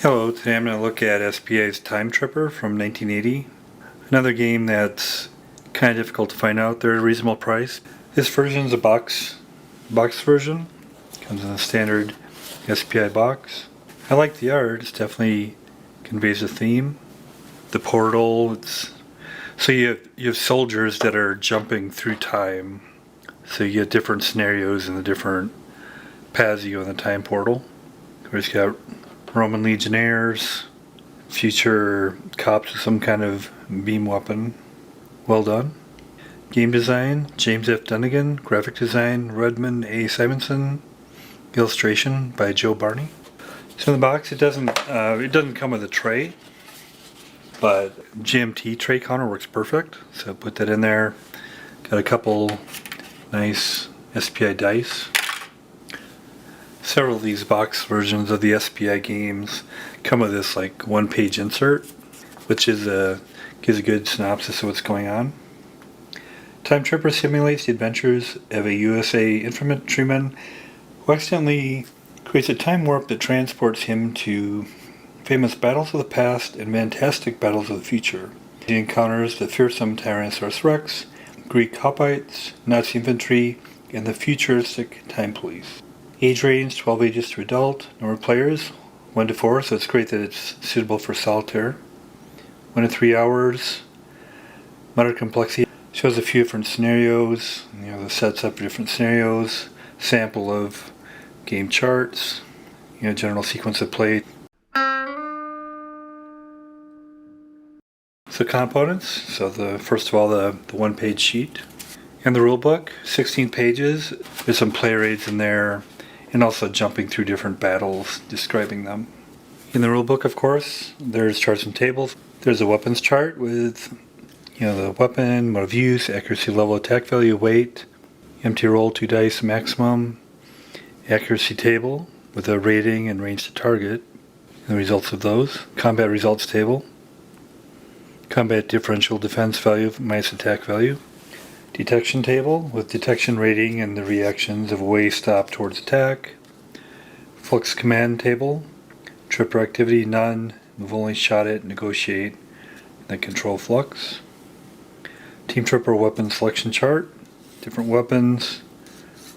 Hello, today I'm going to look at SPI's TimeTripper from 1980. Another game that's kind of difficult to find out there at a reasonable price. This version is a box version. Comes in a standard SPI box. I like the art, it definitely conveys a theme. The portal, so you have soldiers that are jumping through time. So you get different scenarios and the different paths you go in the time portal. We've got Roman legionnaires, future cops with some kind of beam weapon. Well done. Game design, James F. Dunnigan. Graphic design, Redmond A. Simonson. Illustration by Joe Barney. So in the box, it doesn't come with a tray, but GMT tray counter works perfect. So put that in there. Got a couple nice SPI dice. Several of these box versions of the SPI games come with this like one-page insert, which gives a good synopsis of what's going on. TimeTripper simulates the adventures of a USA infantryman who accidentally creates a time warp that transports him to famous battles of the past and fantastic battles of the future. He encounters the fearsome Tyrannosaurus Rex, Greek hoplites, Nazi infantry, and the futuristic time police. Age range 12 ages to adult. Number of players 1 to 4, so it's great that it's suitable for Solitaire. 1 to 3 hours. Moderate complexity. Shows a few different scenarios. The sets up for different scenarios. Sample of game charts. General sequence of play. So components. So first of all the one-page sheet. And the rule book, 16 pages. There's some player aids in there, and also jumping through different battles, describing them. In the rulebook, of course, there's charts and tables. There's a weapons chart with, the weapon, mode of use, accuracy level, attack value, weight, empty roll, 2 dice maximum, accuracy table with a rating and range to target, and the results of those, combat results table, combat differential defense value minus attack value, detection table with detection rating and the reactions of away, stop, towards attack. Flux command table. Tripper activity none. Move only, shot it, negotiate, then control flux. Team Tripper weapon selection chart. Different weapons.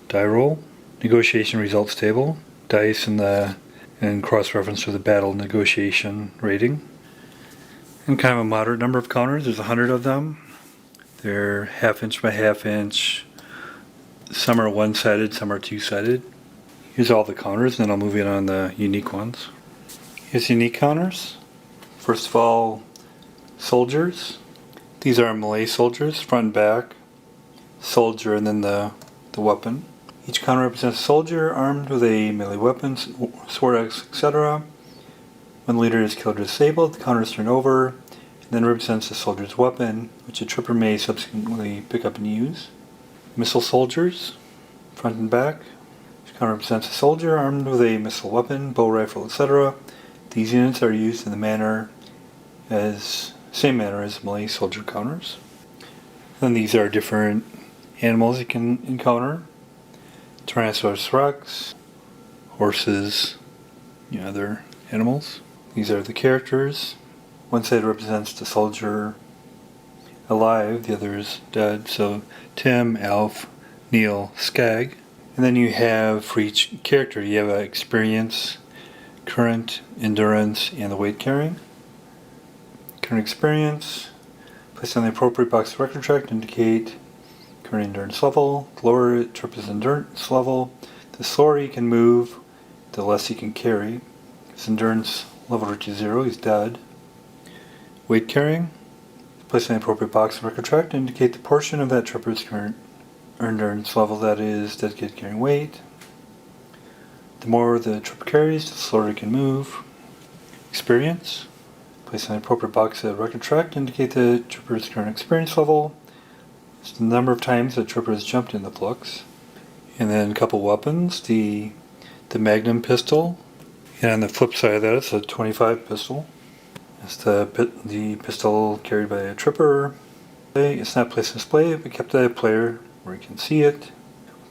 Die roll. Negotiation results table. Dice and cross-reference to the battle negotiation rating. And kind of a moderate number of counters. There's 100 of them. They're 1/2 inch by 1/2 inch. Some are one-sided, some are two-sided. Here's all the counters, and then I'll move in on the unique ones. Here's unique counters. First of all, soldiers. These are melee soldiers, front and back. Soldier, and then the weapon. Each counter represents a soldier armed with a melee weapon, sword axe, etc. When the leader is killed or disabled, the counter is turned over. Then represents the soldier's weapon, which a tripper may subsequently pick up and use. Missile soldiers, front and back. Each counter represents a soldier armed with a missile weapon, bow, rifle, etc. These units are used in the same manner as melee soldier counters. Then these are different animals you can encounter. Tyrannosaurus Rex, horses, other animals. These are the characters. One side represents the soldier alive, the other is dead. So Tim, Alf, Neil, Skag. And then you have, for each character, you have experience, current, endurance, and the weight carrying. Current experience, placed on the appropriate box of record track to indicate current endurance level. The lower it triples endurance level. The slower he can move, the less he can carry. His endurance level reaches 0, he's dead. Weight carrying, placed in the appropriate box of record track to indicate the portion of that tripper's current endurance level that is dedicated to carrying weight. The more the tripper carries, the slower it can move. Experience, placed in the appropriate box of record track to indicate the tripper's current experience level. It's the number of times the tripper has jumped in the flux. And then a couple weapons, the Magnum pistol, and on the flip side of that it's a .25 pistol. It's the pistol carried by a tripper. It's not placed in display, but kept by a player where you can see it.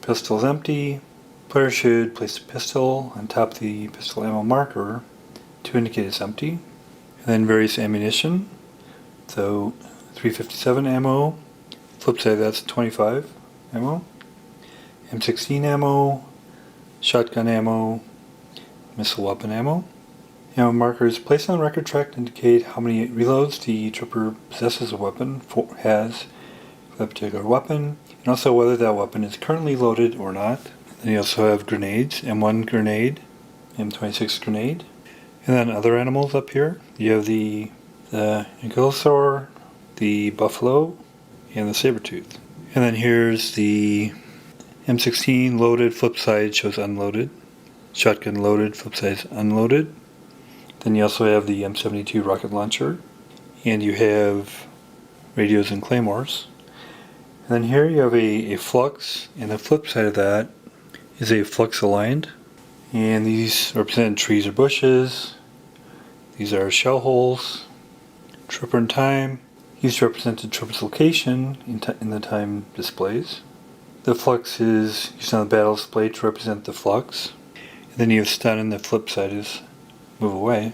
Pistol is empty. Player should place the pistol on top of the pistol ammo marker to indicate it's empty. And then various ammunition. So 357 ammo, flip side that's 25 ammo, M16 ammo, shotgun ammo, missile weapon ammo. Ammo markers placed on the record track to indicate how many reloads the trooper possesses a weapon, has that particular weapon, and also whether that weapon is currently loaded or not. Then you also have grenades, M1 grenade, M26 grenade, and then other animals up here. You have the ankylosaur, the buffalo, and the saber-tooth. And then here's the M16 loaded, flip side shows unloaded. Shotgun loaded, flip side unloaded. Then you also have the M72 rocket launcher, and you have radios and claymores. And then here you have a flux, and the flip side of that is a flux aligned. And these represent trees or bushes. These are shell holes. Trooper and time. These represent the trooper's location in the time displays. The flux is used on the battle display to represent the flux. And then you have stun, and the flip side is move away.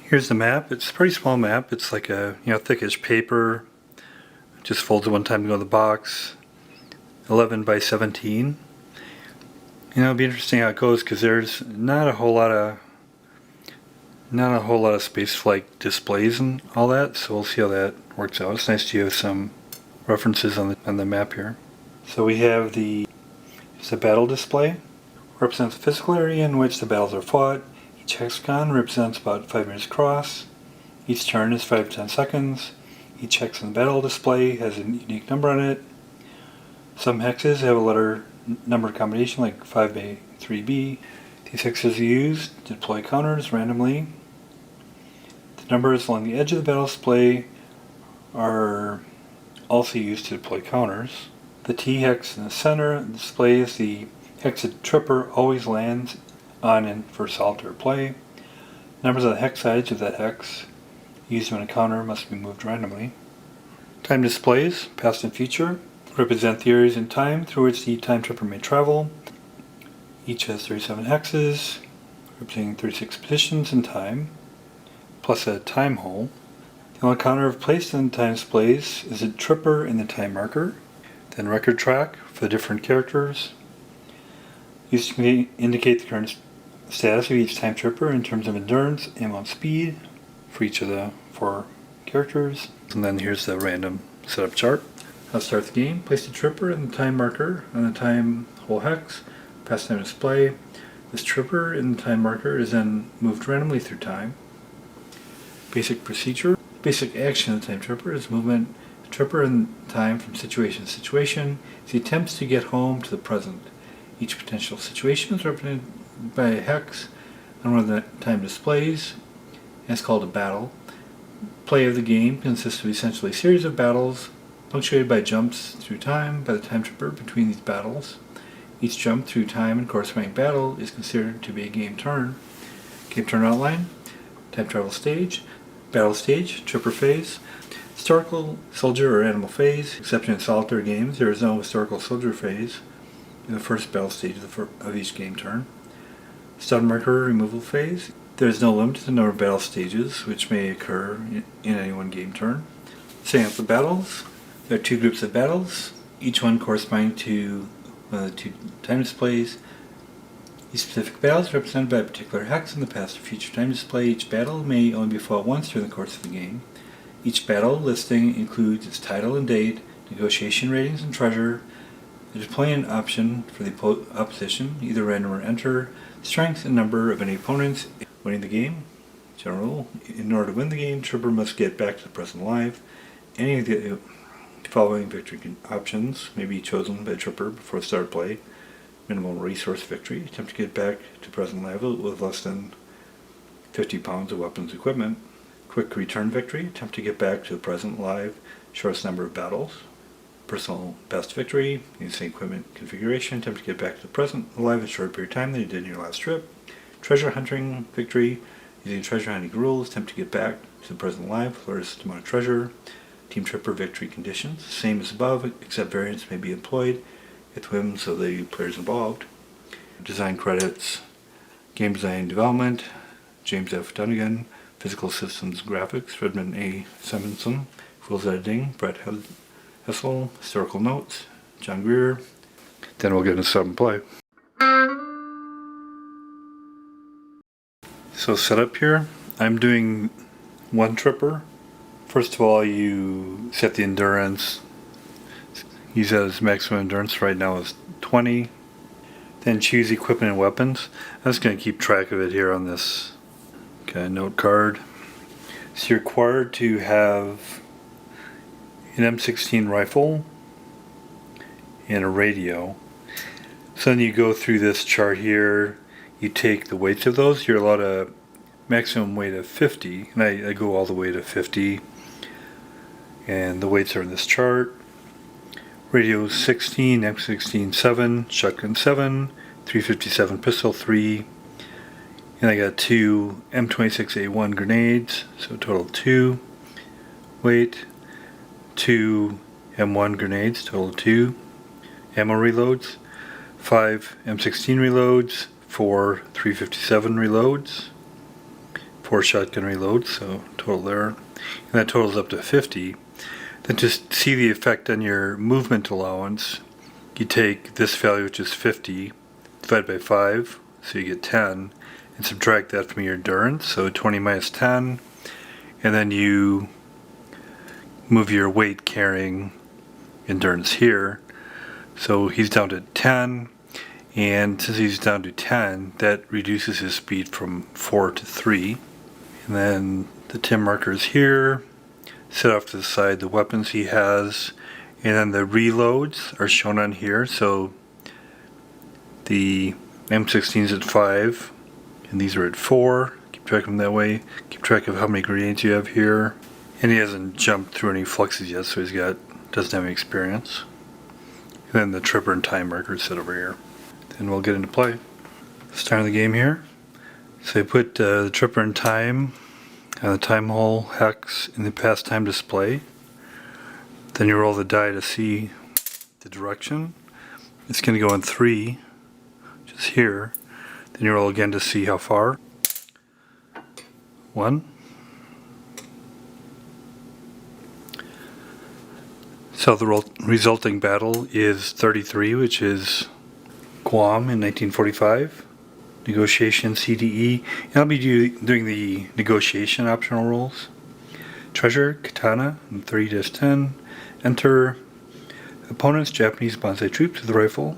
Here's the map. It's a pretty small map. It's like a thickish paper. It just folds at one time to go in the box. 11 by 17. It'll be interesting how it goes because there's not a whole lot of space for like displays and all that. So we'll see how that works out. It's nice to have some references on the map here. So we have the battle display. Represents the physical area in which the battles are fought. Each hexagon represents about 5 meters across. Each turn is 5 to 10 seconds. Each hex in the battle display has a unique number on it. Some hexes have a letter number combination like 5 by 3b. These hexes are used to deploy counters randomly. The numbers along the edge of the battle display are also used to deploy counters. The T hex in the center of the display is the hex that the trooper always lands on in for solitaire play. Numbers on the hex sides of that hex used when a counter must be moved randomly. Time displays, past and future, represent the areas in time through which the time tripper may travel. Each has 37 hexes, representing 36 positions in time, plus a time hole. The only counter placed in the time displays is a tripper and the time marker. Then record track for the different characters. Used to indicate the current status of each time tripper in terms of endurance, ammo, and speed for each of the 4 characters. And then here's the random setup chart. I'll start the game. Place the tripper and the time marker on the time hole hex. Pass time display. This tripper and the time marker is then moved randomly through time. Basic procedure. Basic action of the time tripper is movement the tripper in time from situation to situation as he attempts to get home to the present. Each potential situation is represented by a hex on one of the time displays, and it's called a battle. Play of the game consists of essentially a series of battles punctuated by jumps through time by the time tripper between these battles. Each jump through time and corresponding battle is considered to be a game turn. Game turn outline, time travel stage, battle stage, tripper phase, historical, soldier, or animal phase. Except in solitaire games, there is no historical soldier phase in the first battle stage of each game turn. Stun marker removal phase. There is no limit to the number of battle stages which may occur in any one game turn. Setting up the battles. There are 2 groups of battles, each one corresponding to one of the 2 time displays. Each specific battle is represented by a particular hex in the past or future time display. Each battle may only be fought once during the course of the game. Each battle listing includes its title and date, negotiation ratings and treasure, the deployment option for the opposition, either random or enter, strength and number of any opponents winning the game. General rule, in order to win the game, trooper must get back to the present live. Any of the following victory options may be chosen by the trooper before the start of play. Minimal resource victory, attempt to get back to present level with less than 50 pounds of weapons equipment. Quick return victory, attempt to get back to the present live, shortest number of battles. Personal best victory, using the same equipment configuration, attempt to get back to the present alive in a shorter period of time than you did in your last trip. Treasure hunting victory, using treasure hunting rules, attempt to get back to the present alive with largest amount of treasure. Team Tripper victory conditions, same as above, except variants may be employed at the whims of the players involved. Design credits, game design and development, James F. Dunnigan. Physical Systems Graphics, Redmond A. Simonson. Rules Editing, Brett Hessel. Historical Notes, John Greer. Then we'll get into Sub and Play. So setup here, I'm doing one tripper. First of all, you set the endurance. Use that as maximum endurance. Right now is 20. Then choose equipment and weapons. I'm just going to keep track of it here on this note card. So you're required to have an M16 rifle and a radio. So then you go through this chart here. You take the weights of those. You're allowed a maximum weight of 50, and I go all the way to 50. And the weights are in this chart. Radio 16, M16 7, shotgun 7, 357 pistol 3, and I got 2 M26A1 grenades, so total 2. Weight, 2 M1 grenades, total 2. Ammo reloads, 5 M16 reloads, 4 357 reloads, 4 shotgun reloads, so total there. And that totals up to 50. Then to see the effect on your movement allowance, you take this value, which is 50, divide by 5, so you get 10, and subtract that from your endurance, so 20 minus 10, and then you move your weight carrying endurance here. So he's down to 10, and since he's down to 10, that reduces his speed from 4 to 3. And then the TIM markers here, set off to the side the weapons he has, and then the reloads are shown on here. So the M16 is at 5, and these are at 4. Keep track of them that way. Keep track of how many grenades you have here. And he hasn't jumped through any fluxes yet, so doesn't have any experience. And then the tripper and time markers set over here. Then we'll get into play. Start the game here. So I put the tripper and time on the time hole hex in the past time display. Then you roll the die to see the direction. It's going to go in 3, which is here. Then you roll again to see how far. 1. So the resulting battle is 33, which is Guam in 1945. Negotiation CDE, and I'll be doing the negotiation optional rolls. Treasure, Katana, 3-10. Enter opponents, Japanese bonsai troops with a rifle.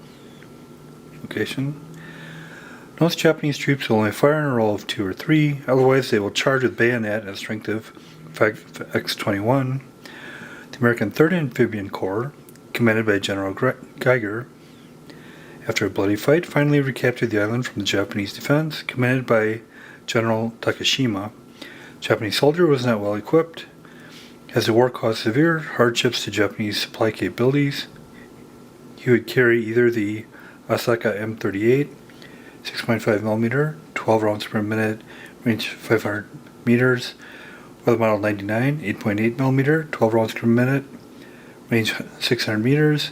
Location. Most Japanese troops will only fire on a roll of 2 or 3, otherwise they will charge with bayonet at a strength of X21. The American 3rd Amphibian Corps, commanded by General Geiger, after a bloody fight, finally recaptured the island from the Japanese defense, commanded by General Takashima. The Japanese soldier was not well equipped. As the war caused severe hardships to Japanese supply capabilities, he would carry either the Osaka M38, 6.5mm, 12 rounds per minute, range 500 meters, or the Model 99, 8.8mm, 12 rounds per minute, range 600 meters,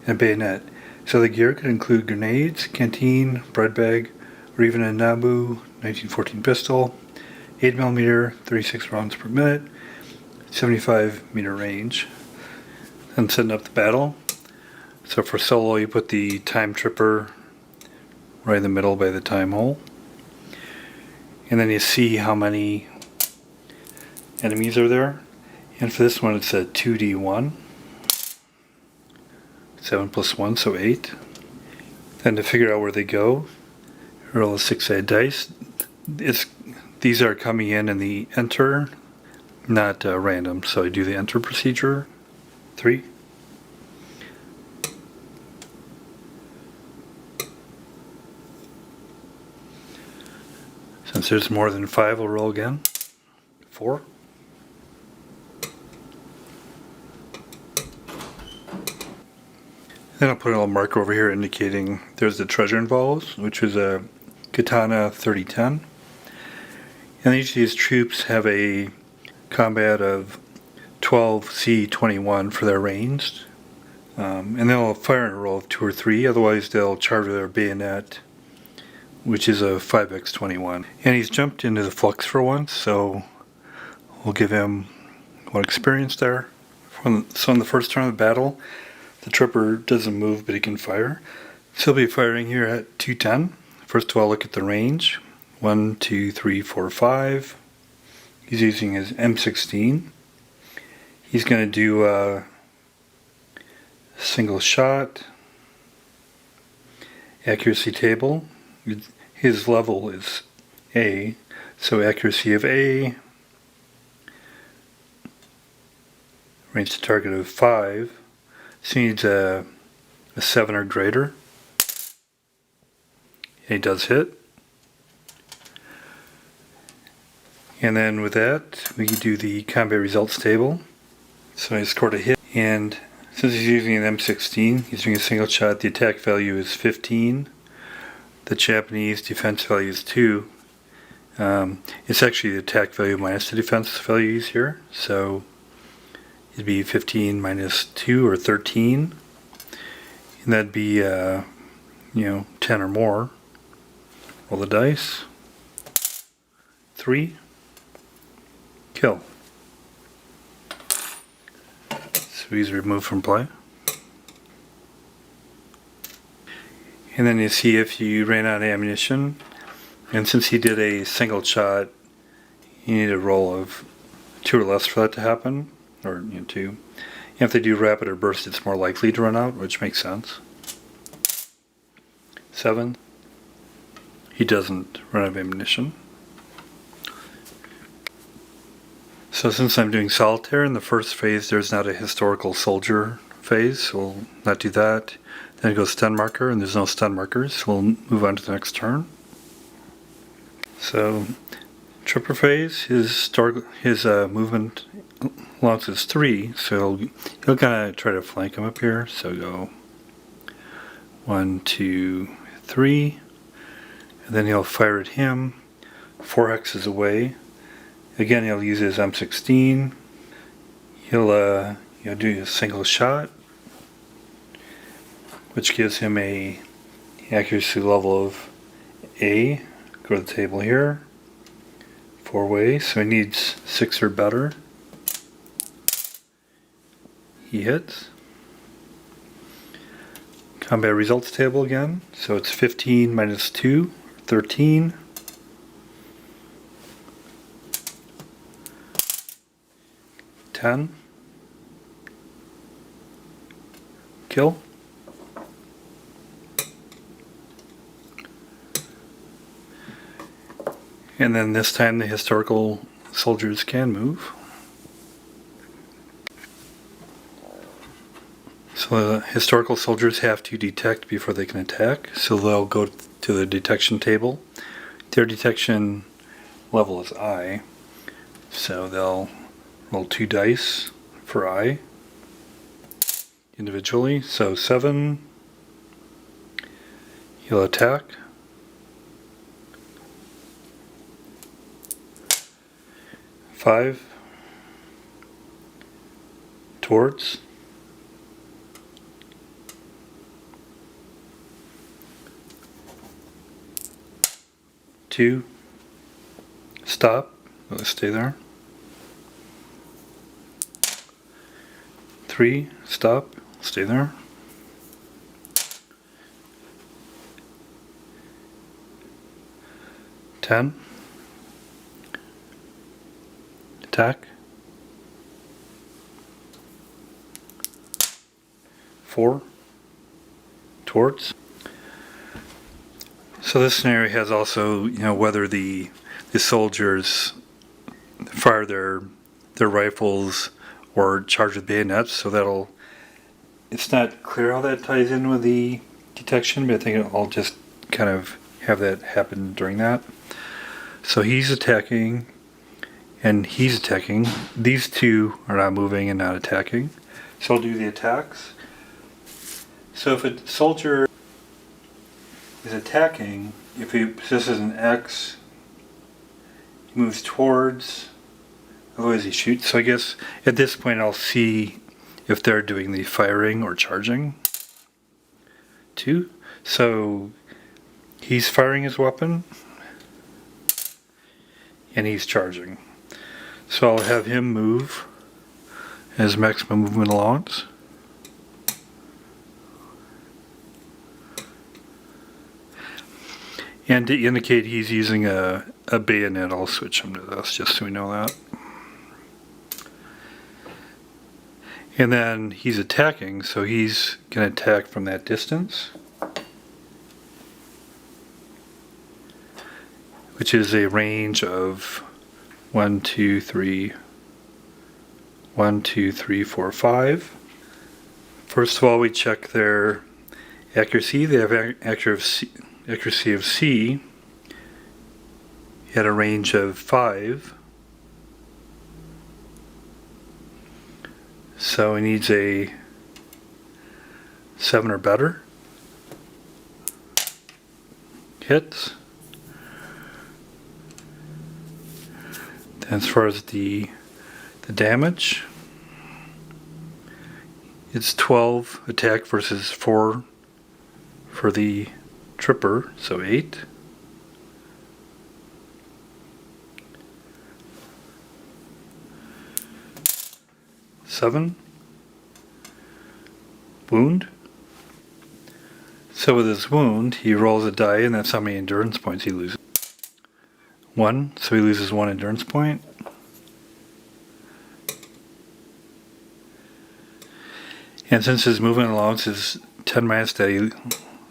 and a bayonet. So the gear could include grenades, canteen, bread bag, or even a Nabu 1914 pistol, 8mm, 36 rounds per minute, 75-meter range. And setting up the battle. So for solo, you put the TimeTripper right in the middle by the time hole. And then you see how many enemies are there. And for this one, it's a 2D1. 7 plus 1, so 8. Then to figure out where they go, roll a 6-sided dice. These are coming in the enter, not random. So I do the enter procedure. 3. Since there's more than 5, we'll roll again. 4. Then I'll put a little marker over here indicating there's the treasure involved, which is a Katana 3010. And each of these troops have a combat of 12C21 for their ranged. And they'll fire in a roll of 2 or 3, otherwise they'll charge with their bayonet which is a 5x21. And he's jumped into the flux for once, so we'll give him 1 experience there. So in the first turn of the battle, the tripper doesn't move, but he can fire. So he'll be firing here at 210. First of all, look at the range. 1, 2, 3, 4, 5. He's using his M16. He's going to do a single shot. Accuracy table. His level is A, so accuracy of A. Range to target of 5. So he needs a 7 or greater. And he does hit. And then with that, we can do the combat results table. So he scored a hit, and since he's using an M16, he's doing a single shot. The attack value is 15. The Japanese defense value is 2. It's actually the attack value minus the defense values here. So it'd be 15 minus 2 or 13. And that'd be, 10 or more. Roll the dice. 3. Kill. So he's removed from play. And then you see if you ran out of ammunition, and since he did a single shot, you need a roll of 2 or less for that to happen, or 2. If they do rapid or burst, it's more likely to run out, which makes sense. 7. He doesn't run out of ammunition. So since I'm doing Solitaire, in the first phase there's not a historical soldier phase, so we'll not do that. Then it goes stun marker, and there's no stun markers, so we'll move on to the next turn. So, tripper phase, his movement allowance is 3, so he'll kind of try to flank him up here. So go 1, 2, 3, and then he'll fire at him 4 hexes away. Again, he'll use his M16. He'll do a single shot, which gives him a accuracy level of A. Go to the table here. 4 ways, so he needs 6 or better. He hits. Combat results table again. So it's 15 minus 2, 13. Kill. And then this time the historical soldiers can move. So the historical soldiers have to detect before they can attack, so they'll go to the detection table. Their detection level is I, so they'll roll 2 dice for I individually. So 7, he'll attack. 5, towards. 2, stop. Let's stay there. 3, stop. Stay there. 10, attack. 4, towards. So this scenario has also, whether the soldiers fire their rifles or charge with bayonets, so it's not clear how that ties in with the detection, but I think I'll just kind of have that happen during that. So he's attacking, and he's attacking. These two are not moving and not attacking. So I'll do the attacks. So if a soldier is attacking, if he possesses an X, he moves towards, otherwise he shoots. So I guess at this point I'll see if they're doing the firing or charging. 2. So He's firing his weapon and he's charging. So I'll have him move as maximum movement allowance. And to indicate he's using a bayonet, I'll switch him to this just so we know that. And then he's attacking, so he's going to attack from that distance, which is a range of 1, 2, 3, 1, 2, 3, 4, 5. First of all, we check their accuracy. They have accuracy of C at a range of 5. So he needs a 7 or better. Hits. Then as far as the damage, it's 12 attack versus 4 for the Tripper, so 8. Seven. Wound. So with his wound, he rolls a die, and that's how many endurance points he loses. 1, so he loses 1 endurance point. And since his movement allowance is 10 minus that, he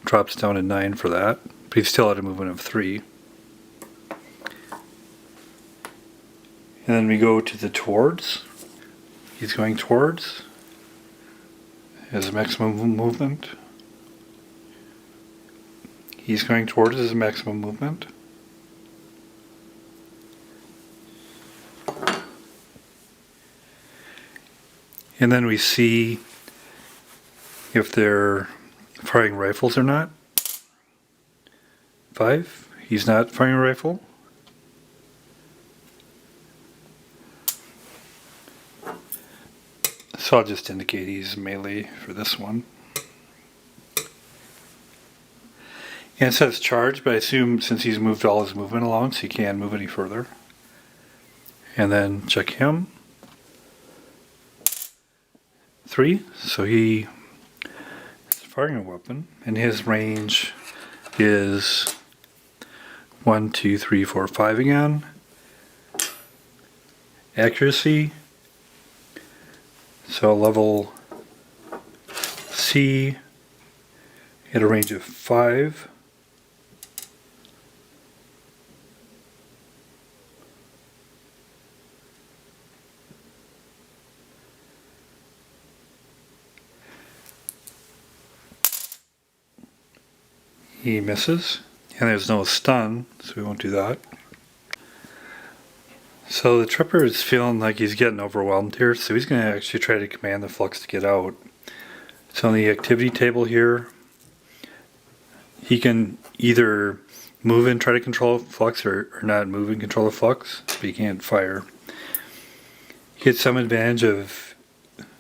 drops down to 9 for that, but he's still at a movement of 3. And then we go to the towards. He's going towards his maximum movement. He's going towards his maximum movement. And then we see if they're firing rifles or not. 5. He's not firing a rifle. So I'll just indicate he's melee for this one. And it says charge, but I assume since he's moved all his movement allowance, he can't move any further. And then check him. 3, so he is firing a weapon, and his range is 1, 2, 3, 4, 5 again. Accuracy. So level C at a range of 5. He misses, and there's no stun, so we won't do that. So the Tripper is feeling like he's getting overwhelmed here, so he's going to actually try to command the flux to get out. So on the activity table here, he can either move and try to control the flux or not move and control the flux, but he can't fire. He gets some advantage of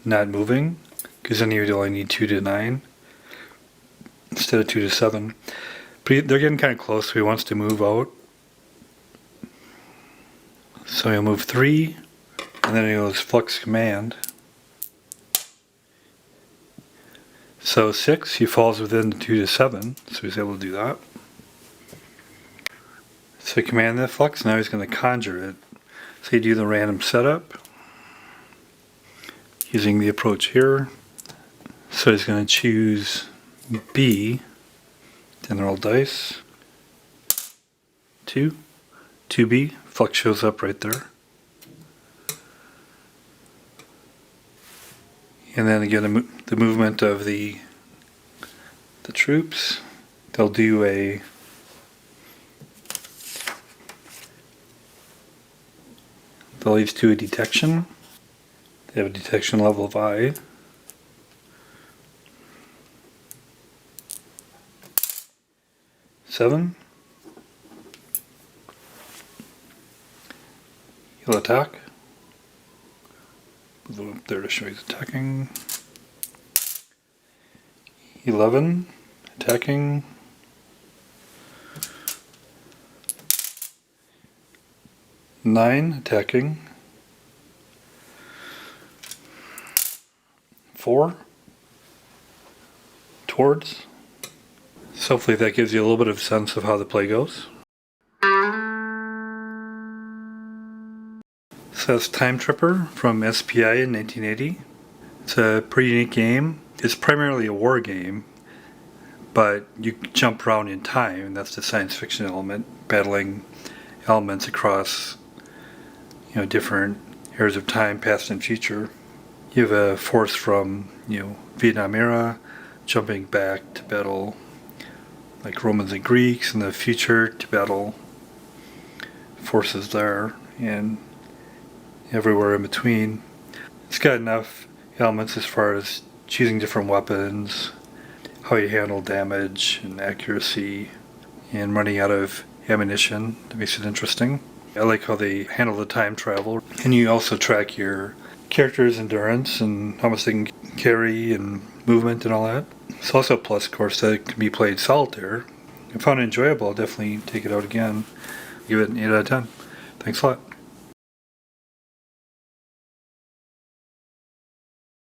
not moving, because then he would only need 2 to 9 instead of 2 to 7. But they're getting kind of close, so he wants to move out. So he'll move 3, and then he goes flux command. So 6, he falls within the 2 to 7, so he's able to do that. So command the flux, now he's going to conjure it. So you do the random setup using the approach here. So he's going to choose B, then roll dice. 2, 2B. Flux shows up right there. And then again, the movement of the troops. They'll do they'll each do a detection. They have a detection level of I. Seven. He'll attack. Move them up there to show he's attacking. 11. Attacking. 9 attacking, 4 towards. So hopefully that gives you a little bit of sense of how the play goes. So that's TimeTripper from SPI in 1980. It's a pretty unique game. It's primarily a war game, but you jump around in time, and that's the science fiction element, battling elements across different eras of time, past and future. You have a force from Vietnam era jumping back to battle like Romans and Greeks in the future to battle forces there and everywhere in between. It's got enough elements as far as choosing different weapons, how you handle damage and accuracy, and running out of ammunition. That makes it interesting. I like how they handle the time travel, and you also track your character's endurance and how much they can carry and movement and all that. It's also a plus, of course, that it can be played solitaire. I found it enjoyable. I'll definitely take it out again. Give it an 8 out of 10. Thanks a lot.